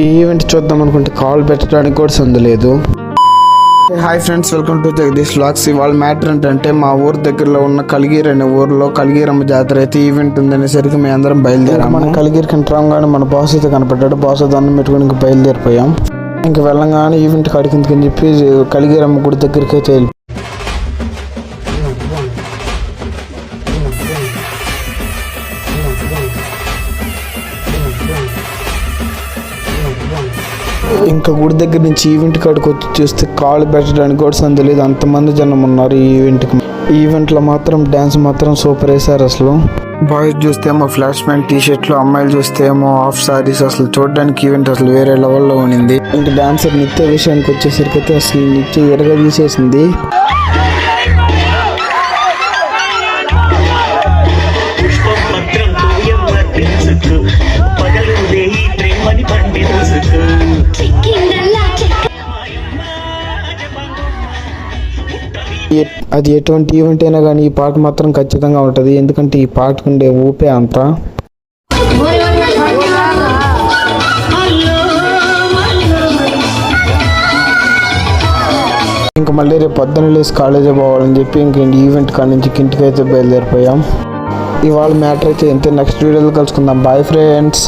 ఈ ఈవెంట్ చూద్దాం అనుకుంటే కాల్ పెట్టడానికి కూడా సందు లేదు. Hi friends, welcome to Jagadish vlogs. ఇవాళ మ్యాటర్ ఏంటంటే మా ఊరు దగ్గరలో ఉన్న కలిగిరి అనే ఊర్లో కలిగిరమ్మ జాతర అయితే ఈవెంట్ ఉందనేసరికి మేము అందరం బయలుదేరాము. మన కలిగిరికి రాగానే మన బాస్ అయితే కనపడ్డాడు. బాస్ దండం పెట్టుకుని బయలుదేరిపోయాం. ఇంక వెళ్ళంగానే ఈవెంట్ కాడికిందుకని చెప్పి కలిగిరమ్మ గుడి దగ్గరికి అయితే వెళ్ళి ఇంకా గుడి దగ్గర నుంచి ఈవెంట్ కాడికి వచ్చి చూస్తే కాళ్ళు పెట్టడానికి కూడా సందు లేదు, అంతమంది జనం ఉన్నారు ఈ ఈవెంట్లో మాత్రం డ్యాన్స్ మాత్రం సూపర్ వేశారు. అసలు బాయ్స్ చూస్తే ఏమో ఫ్లాష్ మ్యాన్ టీ షర్ట్లు, అమ్మాయిలు చూస్తే ఏమో హాఫ్ సారీస్. అసలు చూడడానికి ఈవెంట్ అసలు వేరే లెవెల్లో ఉండింది. ఇంకా డాన్సర్ నిత్య విషయానికి వచ్చేసరికి అయితే అసలు నిత్య ఎరగా తీసేసింది. అది ఎటువంటి ఈవెంట్ అయినా కానీ ఈ పాట మాత్రం ఖచ్చితంగా ఉంటుంది, ఎందుకంటే ఈ పాటకు ఉండే ఊపే అంతా. ఇంకా మళ్ళీ రేపు పొద్దున్న లేసి కాలేజీ పోవాలని చెప్పి ఇంక ఈవెంట్ కాడ నుంచి ఇంటికి అయితే బయలుదేరిపోయాం. ఇవాళ మ్యాటర్ అయితే ఎంత, నెక్స్ట్ వీడియోలో కలుసుకుందాం. Bye friends.